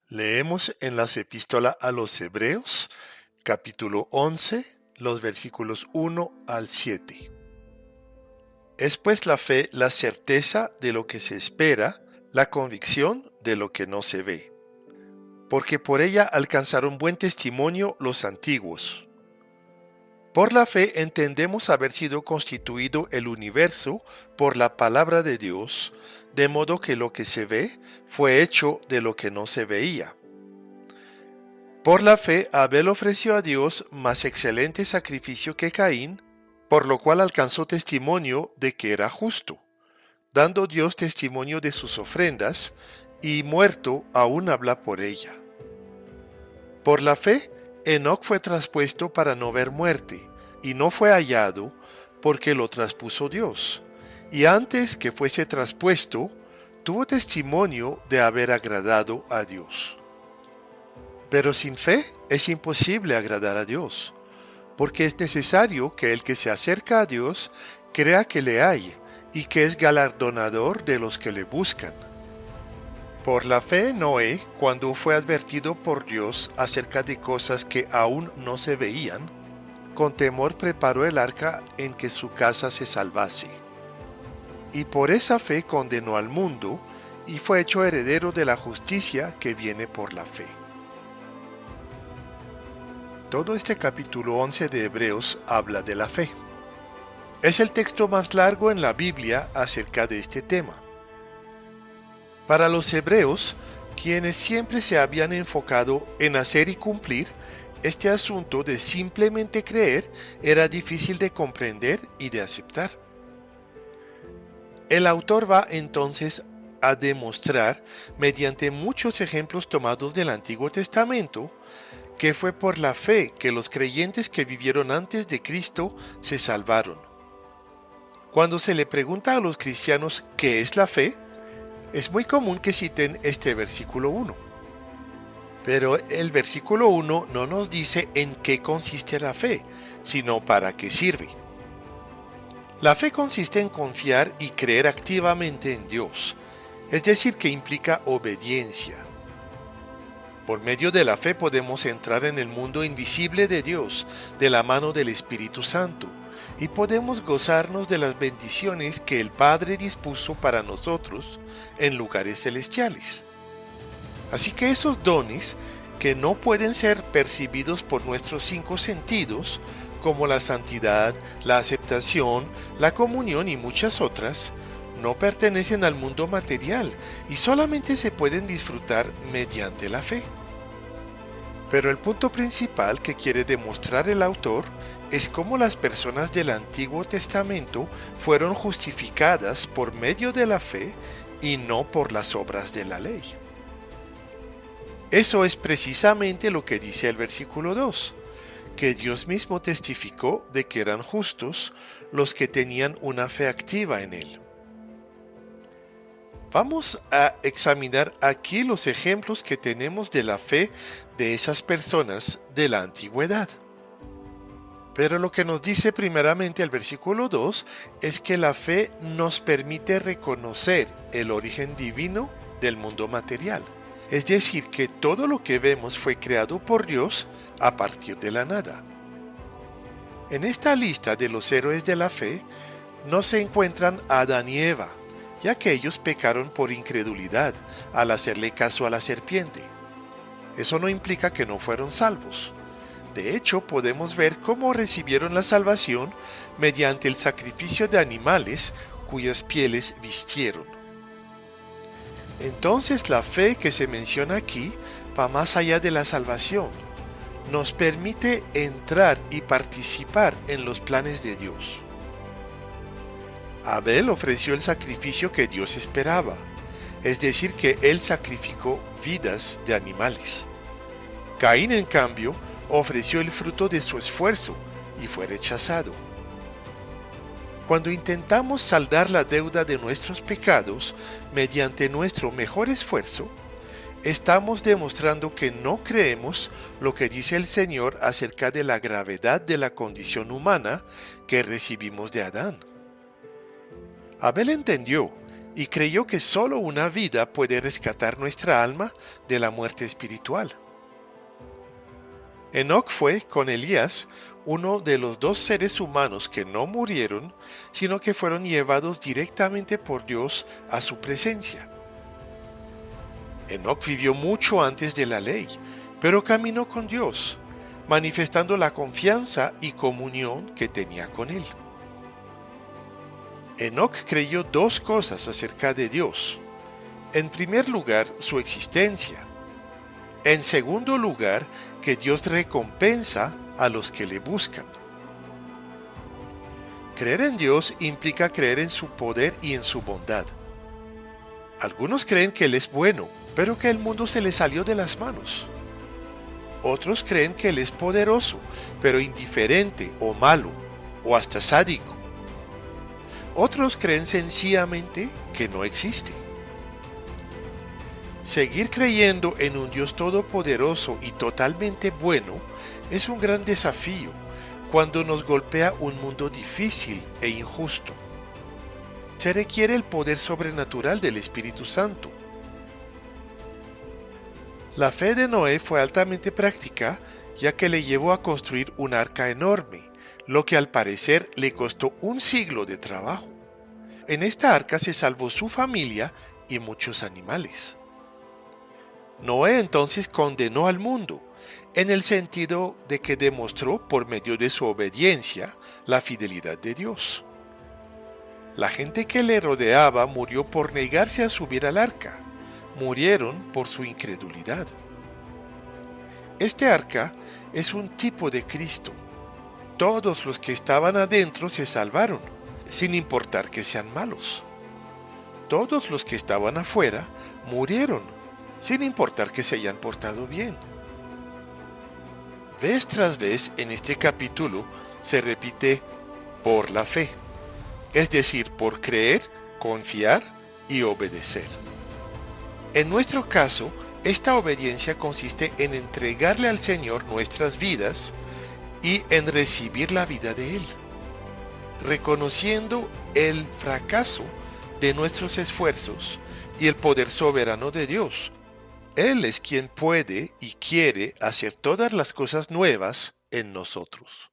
Leemos en las epístolas a los Hebreos, capítulo 11, los versículos 1 al 7. Es pues la fe la certeza de lo que se espera, la convicción de lo que no se ve. Porque por ella alcanzaron buen testimonio los antiguos. Por la fe entendemos haber sido constituido el universo por la palabra de Dios, de modo que lo que se ve fue hecho de lo que no se veía. Por la fe Abel ofreció a Dios más excelente sacrificio que Caín, por lo cual alcanzó testimonio de que era justo, dando Dios testimonio de sus ofrendas, y muerto aún habla por ella. Por la fe Enoc fue traspuesto para no ver muerte, y no fue hallado, porque lo traspuso Dios, y antes que fuese traspuesto, tuvo testimonio de haber agradado a Dios. Pero sin fe es imposible agradar a Dios, porque es necesario que el que se acerca a Dios crea que le hay y que es galardonador de los que le buscan. Por la fe Noé, cuando fue advertido por Dios acerca de cosas que aún no se veían, con temor preparó el arca en que su casa se salvase. Y por esa fe condenó al mundo y fue hecho heredero de la justicia que viene por la fe. Todo este capítulo 11 de Hebreos habla de la fe. Es el texto más largo en la Biblia acerca de este tema. Para los hebreos, quienes siempre se habían enfocado en hacer y cumplir, este asunto de simplemente creer era difícil de comprender y de aceptar. El autor va entonces a demostrar, mediante muchos ejemplos tomados del Antiguo Testamento, que fue por la fe que los creyentes que vivieron antes de Cristo se salvaron. Cuando se le pregunta a los cristianos qué es la fe, es muy común que citen este versículo 1. Pero el versículo 1 no nos dice en qué consiste la fe, sino para qué sirve. La fe consiste en confiar y creer activamente en Dios, es decir, que implica obediencia. Por medio de la fe podemos entrar en el mundo invisible de Dios, de la mano del Espíritu Santo, y podemos gozarnos de las bendiciones que el Padre dispuso para nosotros en lugares celestiales. Así que esos dones, que no pueden ser percibidos por nuestros 5 sentidos, como la santidad, la aceptación, la comunión y muchas otras, no pertenecen al mundo material y solamente se pueden disfrutar mediante la fe. Pero el punto principal que quiere demostrar el autor es cómo las personas del Antiguo Testamento fueron justificadas por medio de la fe y no por las obras de la ley. Eso es precisamente lo que dice el versículo 2, que Dios mismo testificó de que eran justos los que tenían una fe activa en Él. Vamos a examinar aquí los ejemplos que tenemos de la fe de esas personas de la antigüedad. Pero lo que nos dice primeramente el versículo 2 es que la fe nos permite reconocer el origen divino del mundo material. Es decir, que todo lo que vemos fue creado por Dios a partir de la nada. En esta lista de los héroes de la fe no se encuentran Adán y Eva, ya que ellos pecaron por incredulidad al hacerle caso a la serpiente. Eso no implica que no fueron salvos. De hecho, podemos ver cómo recibieron la salvación mediante el sacrificio de animales cuyas pieles vistieron. Entonces, la fe que se menciona aquí va más allá de la salvación. Nos permite entrar y participar en los planes de Dios. Abel ofreció el sacrificio que Dios esperaba, es decir, que él sacrificó vidas de animales. Caín, en cambio, ofreció el fruto de su esfuerzo y fue rechazado. Cuando intentamos saldar la deuda de nuestros pecados mediante nuestro mejor esfuerzo, estamos demostrando que no creemos lo que dice el Señor acerca de la gravedad de la condición humana que recibimos de Adán. Abel entendió y creyó que solo una vida puede rescatar nuestra alma de la muerte espiritual. Enoc fue, con Elías, uno de los dos seres humanos que no murieron, sino que fueron llevados directamente por Dios a su presencia. Enoc vivió mucho antes de la ley, pero caminó con Dios, manifestando la confianza y comunión que tenía con Él. Enoc creyó dos cosas acerca de Dios. En primer lugar, su existencia. En segundo lugar, que Dios recompensa a los que le buscan. Creer en Dios implica creer en su poder y en su bondad. Algunos creen que Él es bueno, pero que el mundo se le salió de las manos. Otros creen que Él es poderoso, pero indiferente o malo, o hasta sádico. Otros creen sencillamente que no existe. Seguir creyendo en un Dios todopoderoso y totalmente bueno es un gran desafío cuando nos golpea un mundo difícil e injusto. Se requiere el poder sobrenatural del Espíritu Santo. La fe de Noé fue altamente práctica, ya que le llevó a construir un arca enorme, lo que al parecer le costó un siglo de trabajo. En esta arca se salvó su familia y muchos animales. Noé entonces condenó al mundo, en el sentido de que demostró por medio de su obediencia la fidelidad de Dios. La gente que le rodeaba murió por negarse a subir al arca. Murieron por su incredulidad. Este arca es un tipo de Cristo. Todos los que estaban adentro se salvaron, sin importar que sean malos. Todos los que estaban afuera murieron, sin importar que se hayan portado bien. Vez tras vez en este capítulo se repite por la fe, es decir, por creer, confiar y obedecer. En nuestro caso, esta obediencia consiste en entregarle al Señor nuestras vidas y en recibir la vida de Él, reconociendo el fracaso de nuestros esfuerzos y el poder soberano de Dios. Él es quien puede y quiere hacer todas las cosas nuevas en nosotros.